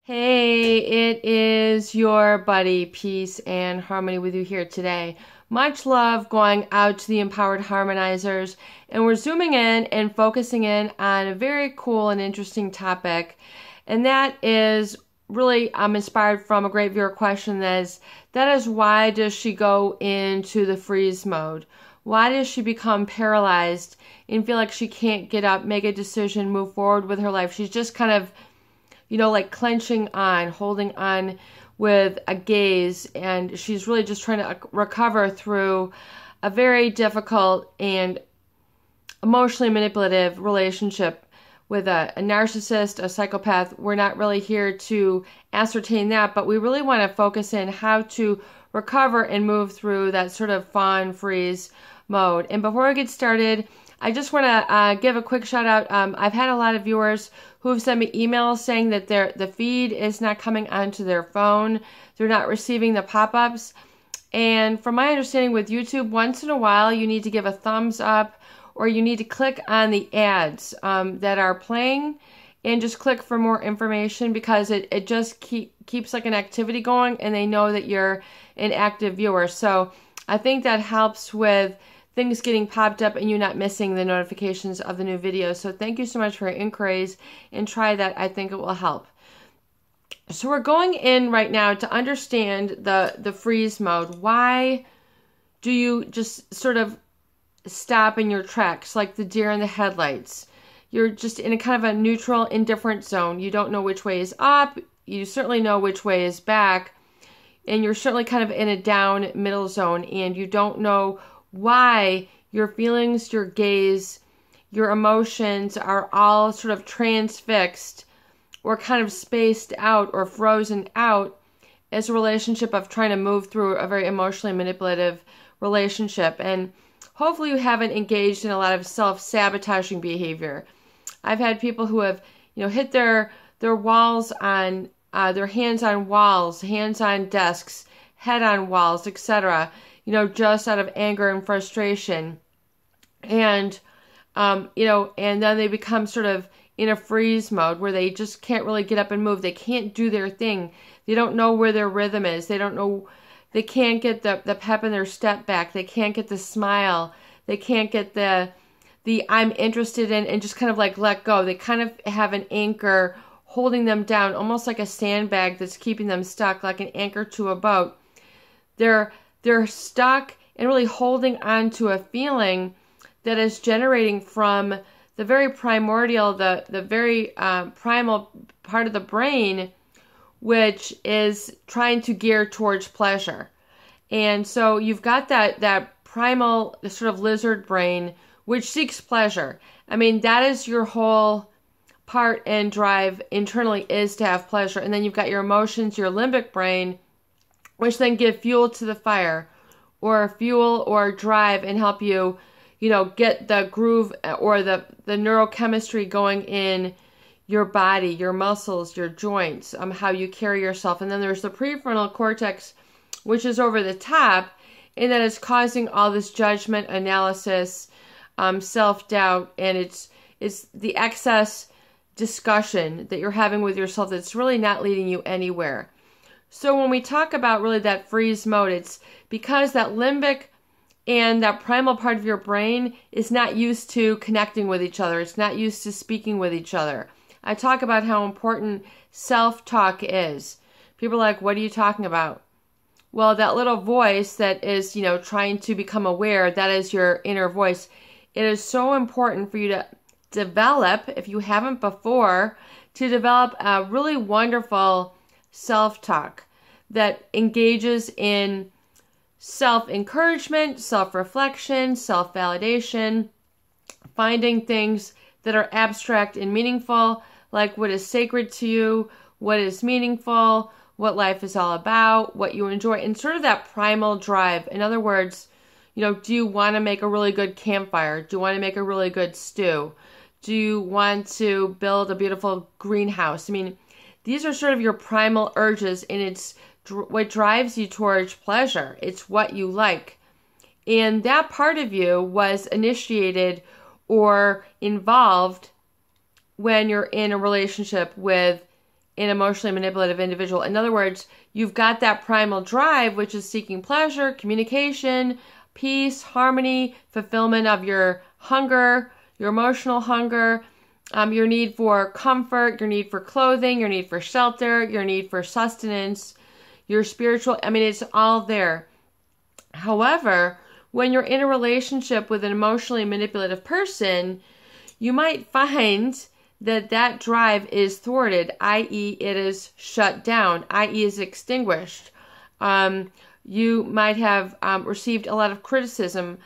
Hey, it is your buddy, Peace and Harmony with you here today. Much love going out to the empowered harmonizers, and we're zooming in and focusing in on a very cool and interesting topic, and that is really inspired from a great viewer question that is why does she go into the freeze mode? Why does she become paralyzed and feel like she can't get up, make a decision, move forward with her life? She's just kind of like clenching on, holding on with a gaze, and she's really just trying to recover through a very difficult and emotionally manipulative relationship with a narcissist, a psychopath. We're not really here to ascertain that, but we really want to focus in how to recover and move through that sort of fawn freeze mode. And before I get started, I just want to give a quick shout out. I've had a lot of viewers who have sent me emails saying that the feed is not coming onto their phone. They're not receiving the pop-ups. And from my understanding with YouTube, once in a while you need to give a thumbs up or you need to click on the ads that are playing and just click for more information, because it just keeps like an activity going and they know that you're an active viewer. So I think that helps with things getting popped up and you not missing the notifications of the new videos. So thank you so much for your inquiries, and try that. I think it will help. So we're going in right now to understand the freeze mode. Why do you just sort of stop in your tracks like the deer in the headlights? You're just in a kind of a neutral, indifferent zone. You don't know which way is up. You certainly know which way is back. And you're certainly kind of in a down middle zone, and you don't know why your feelings, your gaze, your emotions are all sort of transfixed or kind of spaced out or frozen out as a relationship of trying to move through a very emotionally manipulative relationship. And hopefully you haven't engaged in a lot of self-sabotaging behavior. I've had people who have, hit their walls on, their hands on walls, hands on desks, head on walls, etc., just out of anger and frustration. And, and then they become sort of in a freeze mode where they just can't really get up and move. They can't do their thing. They don't know where their rhythm is. They can't get the pep in their step back. They can't get the smile. They can't get the I'm interested in, and just kind of like let go. They kind of have an anchor holding them down, almost like a sandbag that's keeping them stuck, like an anchor to a boat. They're stuck and really holding on to a feeling that is generating from the very primordial, the very primal part of the brain, which is trying to gear towards pleasure. And so you've got that primal sort of lizard brain, which seeks pleasure. I mean, that is your whole part and drive internally, is to have pleasure. And then you've got your emotions, your limbic brain, which then give fuel to the fire, or fuel or drive, and help you, get the groove or the neurochemistry going in your body, your muscles, your joints, how you carry yourself. And then there's the prefrontal cortex, which is over the top, and that is causing all this judgment, analysis, self-doubt, and it's the excess discussion that you're having with yourself that's really not leading you anywhere. So when we talk about really that freeze mode, it's because that limbic and that primal part of your brain is not used to connecting with each other. It's not used to speaking with each other. I talk about how important self-talk is. People are like, what are you talking about? Well, that little voice that is, trying to become aware, that is your inner voice. It is so important for you to develop, if you haven't before, to develop a really wonderful self-talk that engages in self-encouragement, self-reflection, self-validation, finding things that are abstract and meaningful, like what is sacred to you, what is meaningful, what life is all about, what you enjoy, and sort of that primal drive. In other words, do you want to make a really good campfire? Do you want to make a really good stew? Do you want to build a beautiful greenhouse? I mean, these are sort of your primal urges, and it's what drives you towards pleasure. It's what you like. And that part of you was initiated or involved when you're in a relationship with an emotionally manipulative individual. In other words, you've got that primal drive, which is seeking pleasure, communication, peace, harmony, fulfillment of your hunger, your emotional hunger, your need for comfort, your need for clothing, your need for shelter, your need for sustenance, your spiritual, it's all there. However, when you're in a relationship with an emotionally manipulative person, you might find that that drive is thwarted, i.e. it is shut down, i.e. is extinguished. You might have received a lot of criticism,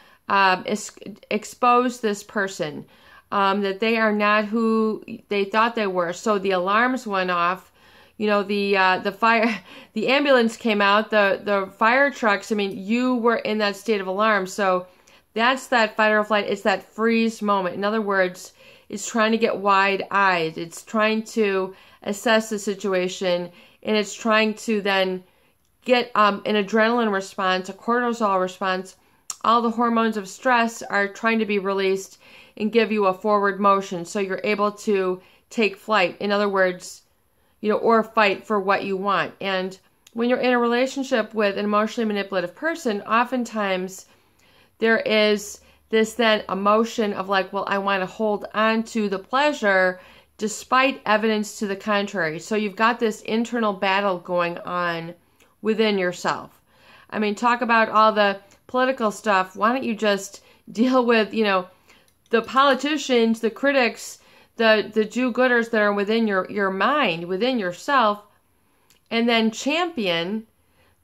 exposed this person, that they are not who they thought they were. So the alarms went off, the fire, the ambulance came out, the fire trucks. You were in that state of alarm. So that's that fight or flight. It's that freeze moment. In other words, it's trying to get wide-eyed. It's trying to assess the situation, and it's trying to then get an adrenaline response, a cortisol response. All the hormones of stress are trying to be released and give you a forward motion so you're able to take flight. In other words, or fight for what you want. And when you're in a relationship with an emotionally manipulative person, oftentimes there is this then emotion of like, well, I want to hold on to the pleasure despite evidence to the contrary. So you've got this internal battle going on within yourself. Talk about all the political stuff. Why don't you just deal with, the politicians, the critics, the do-gooders that are within your mind, within yourself, and then champion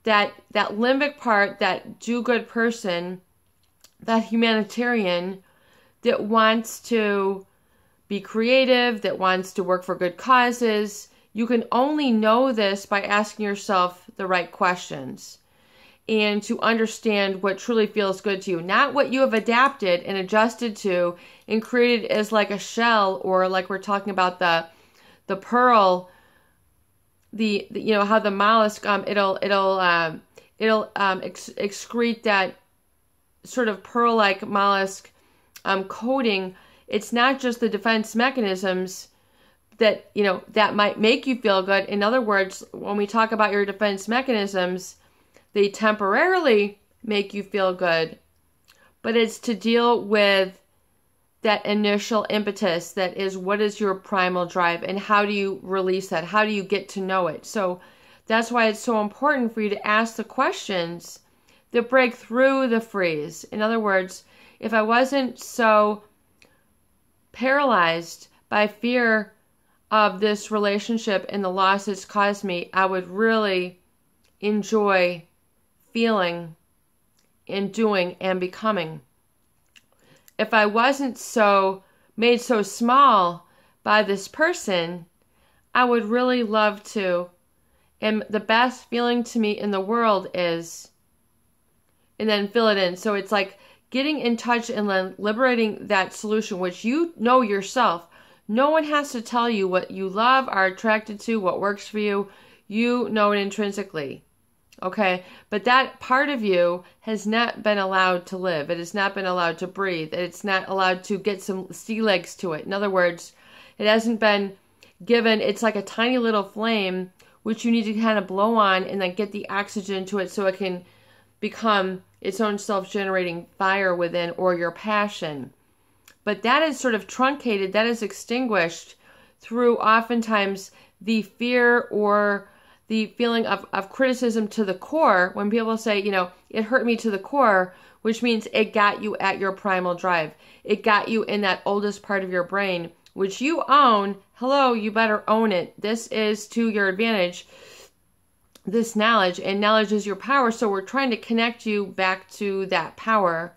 that limbic part, that do-good person, that humanitarian that wants to be creative, that wants to work for good causes. You can only know this by asking yourself the right questions and to understand what truly feels good to you, not what you have adapted and adjusted to and created as like a shell, or like we're talking about the pearl, the how the mollusk it'll excrete that sort of pearl-like mollusk coating. It's not just the defense mechanisms that that might make you feel good. In other words, when we talk about your defense mechanisms, they temporarily make you feel good, but it's to deal with that initial impetus that is, what is your primal drive and how do you release that? How do you get to know it? So that's why it's so important for you to ask the questions that break through the freeze. In other words, if I wasn't so paralyzed by fear of this relationship and the loss it's caused me, I would really enjoy feeling and doing and becoming. If I wasn't so made so small by this person, I would really love to. And the best feeling to me in the world is, and then fill it in. So it's like getting in touch and then liberating that solution, which you know yourself. No one has to tell you what you love, are attracted to, what works for you. You know it intrinsically. Okay? But that part of you has not been allowed to live. It has not been allowed to breathe. It's not allowed to get some sea legs to it. In other words, it hasn't been given, it's like a tiny little flame, which you need to kind of blow on and then get the oxygen to it so it can become its own self-generating fire within, or your passion. But that is sort of truncated, that is extinguished through oftentimes the fear or the feeling of criticism to the core. When people say, it hurt me to the core, which means it got you at your primal drive. It got you in that oldest part of your brain, which you own. Hello, you better own it. This is to your advantage, this knowledge, and knowledge is your power. So we're trying to connect you back to that power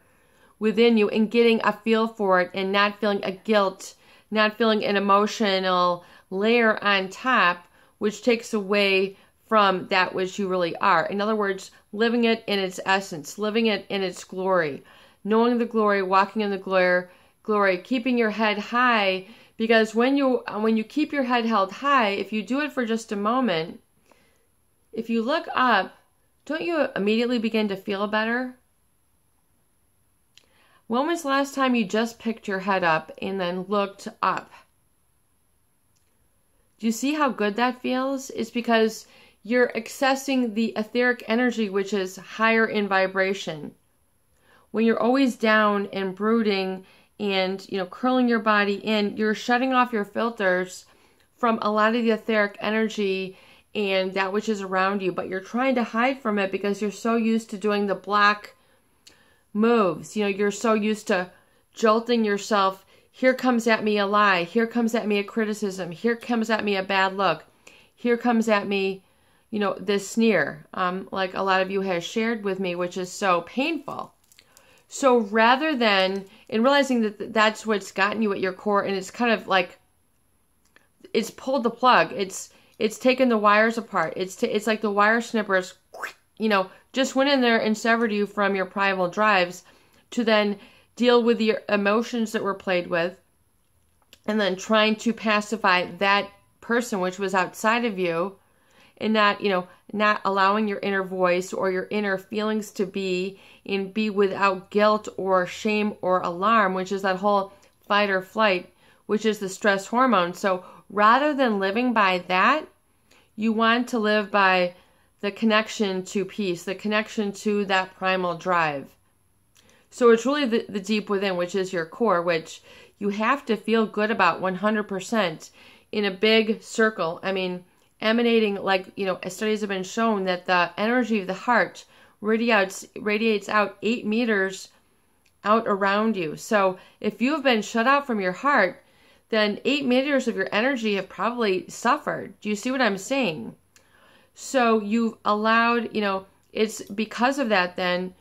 within you and getting a feel for it and not feeling a guilt, not feeling an emotional layer on top, which takes away from that which you really are. In other words, living it in its essence, living it in its glory, knowing the glory, walking in the glory, keeping your head high. Because when you keep your head held high, if you do it for just a moment, if you look up, don't you immediately begin to feel better? When was the last time you just picked your head up and then looked up? Do you see how good that feels? It's because you're accessing the etheric energy, which is higher in vibration. When you're always down and brooding and, curling your body in, you're shutting off your filters from a lot of the etheric energy and that which is around you, but you're trying to hide from it because you're so used to doing the black moves. You're so used to jolting yourself. Here comes at me a lie. Here comes at me a criticism. Here comes at me a bad look. Here comes at me, this sneer, like a lot of you have shared with me, which is so painful. So rather than, in realizing that that's what's gotten you at your core, and it's kind of like, it's pulled the plug. It's taken the wires apart. It's like the wire snippers, just went in there and severed you from your primal drives to then deal with the emotions that were played with, and then trying to pacify that person which was outside of you, and not allowing your inner voice or your inner feelings to be without guilt or shame or alarm, which is that whole fight or flight, which is the stress hormone. So rather than living by that, you want to live by the connection to peace, the connection to that primal drive. So it's really the deep within, which is your core, which you have to feel good about 100% in a big circle. I mean, emanating, studies have been shown that the energy of the heart radiates out 8 meters out around you. So if you've been shut out from your heart, then 8 meters of your energy have probably suffered. Do you see what I'm saying? So you've allowed, it's because of that then,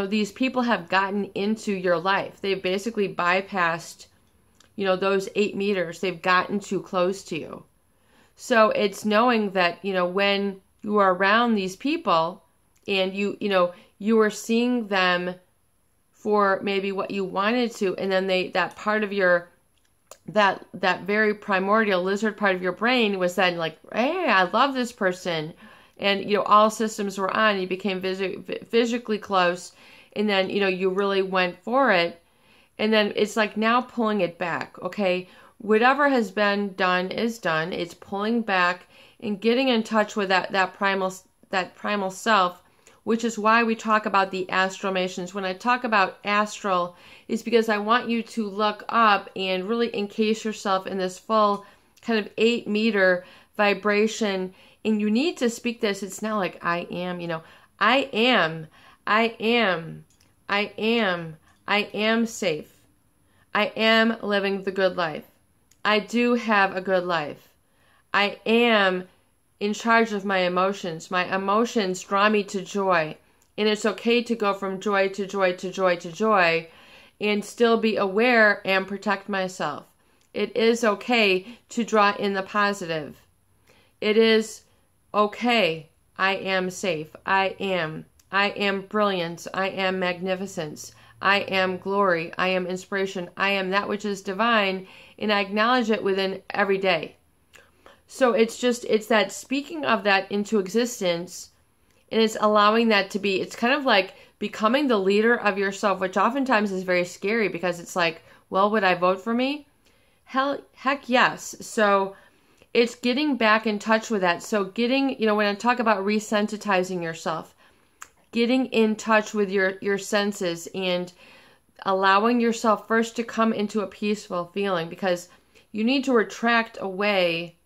these people have gotten into your life. They've basically bypassed, those 8 meters. They've gotten too close to you. So it's knowing that, when you are around these people and you are seeing them for maybe what you wanted to, and then that part of your, that very primordial lizard part of your brain was then like, hey, I love this person. And, all systems were on. You became physically close. And then, you really went for it. And then it's like now pulling it back. Okay. Whatever has been done is done. It's pulling back and getting in touch with that primal self, which is why we talk about the Affirmations. When I talk about astral, it's because I want you to look up and really encase yourself in this full kind of 8 meter vibration. And you need to speak this. It's not like I am, I am safe. I am living the good life. I do have a good life. I am in charge of my emotions. My emotions draw me to joy. And it's okay to go from joy to joy to joy to joy and still be aware and protect myself. It is okay to draw in the positive. It is okay. I am safe. I am brilliance. I am magnificence. I am glory. I am inspiration. I am that which is divine, and I acknowledge it within every day. So it's that speaking of that into existence, and it's allowing that to be, it's kind of like becoming the leader of yourself, which oftentimes is very scary because it's like, well, would I vote for me? Heck yes. So it's getting back in touch with that. So getting, when I talk about resensitizing yourself, getting in touch with your senses and allowing yourself first to come into a peaceful feeling, because you need to retract away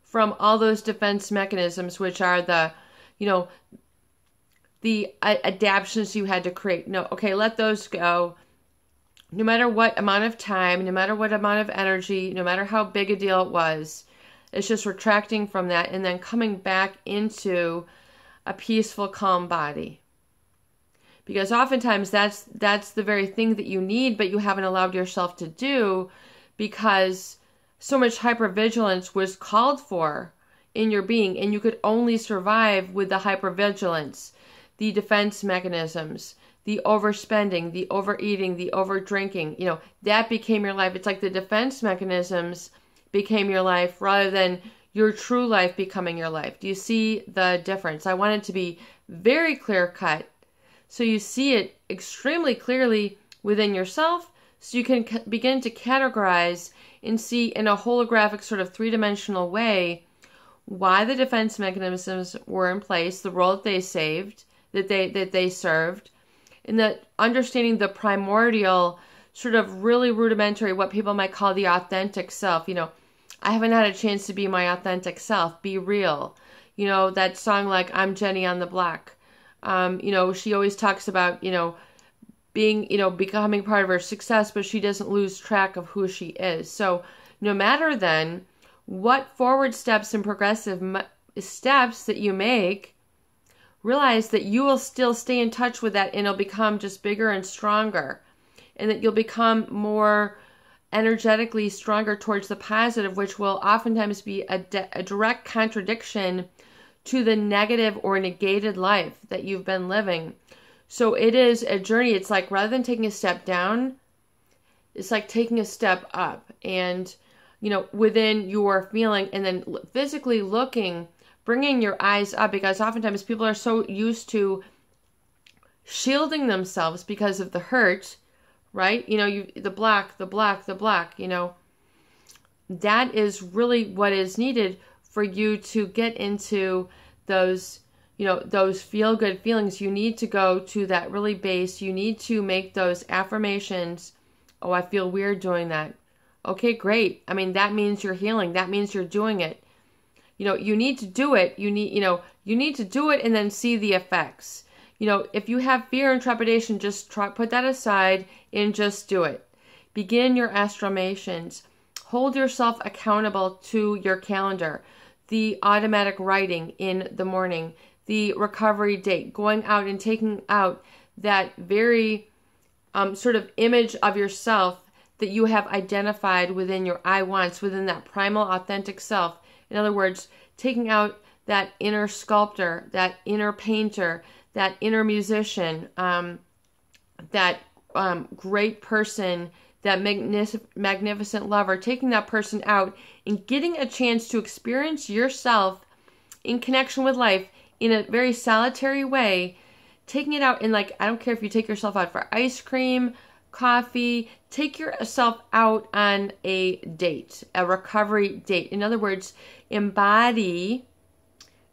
from all those defense mechanisms, which are the adaptations you had to create. No, okay, let those go. No matter what amount of time, no matter what amount of energy, no matter how big a deal it was, it's just retracting from that and then coming back into a peaceful, calm body. Because oftentimes that's the very thing that you need, but you haven't allowed yourself to do because so much hypervigilance was called for in your being, and you could only survive with the hypervigilance, the defense mechanisms, the overspending, the overeating, the overdrinking. That became your life. It's like the defense mechanisms became your life rather than your true life becoming your life. Do you see the difference? I want it to be very clear cut, so you see it extremely clearly within yourself, so you can begin to categorize and see in a holographic sort of three-dimensional way why the defense mechanisms were in place, the role that they served, and that understanding the primordial, sort of really rudimentary, what people might call the authentic self. You know, I haven't had a chance to be my authentic self, be real. You know, that song like I'm Jenny on the Block. You know, she always talks about, you know, being, you know, becoming part of her success, but she doesn't lose track of who she is. So no matter then what forward steps and progressive steps that you make, realize that you will still stay in touch with that, and it'll become just bigger and stronger, and that you'll become more energetically stronger towards the positive, which will oftentimes be a direct contradiction to the negative or negated life that you've been living. So it is a journey. It's like, rather than taking a step down, it's like taking a step up, and, you know, within your feeling, and then physically looking, bringing your eyes up, because oftentimes people are so used to shielding themselves because of the hurt, right? You know, the block, you know, that is really what is needed for you to get into those, you know, those feel-good feelings. You need to go to that really base. You need to make those affirmations. Oh, I feel weird doing that. Okay, great. I mean, that means you're healing. That means you're doing it. You know, you need to do it. You need to do it and then see the effects. You know, if you have fear and trepidation, just put that aside and just do it. Begin your affirmations. Hold yourself accountable to your calendar. The automatic writing in the morning, the recovery date, going out and taking out that very sort of image of yourself that you have identified within your I wants, within that primal authentic self. In other words, taking out that inner sculptor, that inner painter, that inner musician, that great person, that magnificent lover, taking that person out and getting a chance to experience yourself in connection with life in a very solitary way, taking it out in, like, I don't care if you take yourself out for ice cream, coffee, take yourself out on a date, a recovery date. In other words, embody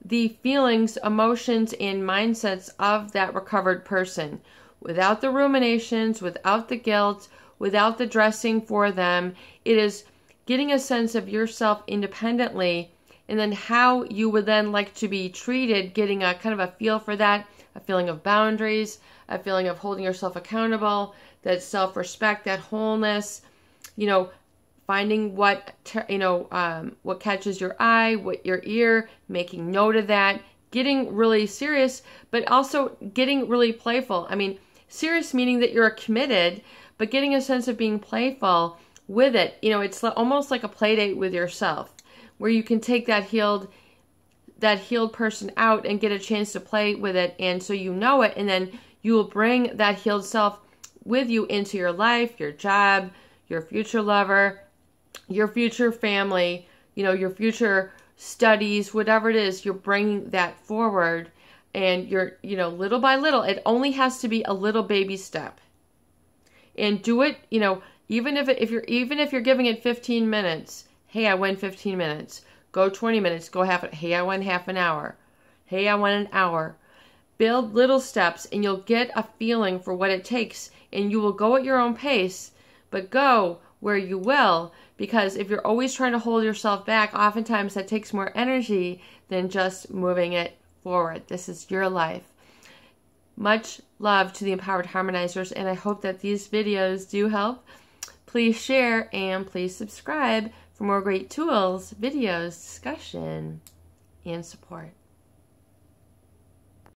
the feelings, emotions, and mindsets of that recovered person without the ruminations, without the guilt, without the dressing for them. It is getting a sense of yourself independently, and then how you would then like to be treated, getting a kind of a feel for that, a feeling of boundaries, a feeling of holding yourself accountable, that self-respect, that wholeness, you know, finding what catches your eye, what your ear, making note of that, getting really serious, but also getting really playful. I mean, serious meaning that you're committed, but getting a sense of being playful with it. You know, it's almost like a play date with yourself, where you can take that healed person out and get a chance to play with it, and so you know it, and then you will bring that healed self with you into your life, your job, your future lover, your future family, you know, your future studies, whatever it is, you're bringing that forward, and you're, you know, little by little. It only has to be a little baby step, and do it, you know, even if you're giving it 15 minutes. Hey, I went 15 minutes. Go 20 minutes. Go hey, I went half an hour. Hey, I went an hour. Build little steps, and you'll get a feeling for what it takes, and you will go at your own pace, but go where you will, because if you're always trying to hold yourself back, oftentimes that takes more energy than just moving it forward. This is your life. Much love to the Empowered Harmonizers, and I hope that these videos do help. Please share and please subscribe for more great tools, videos, discussion, and support.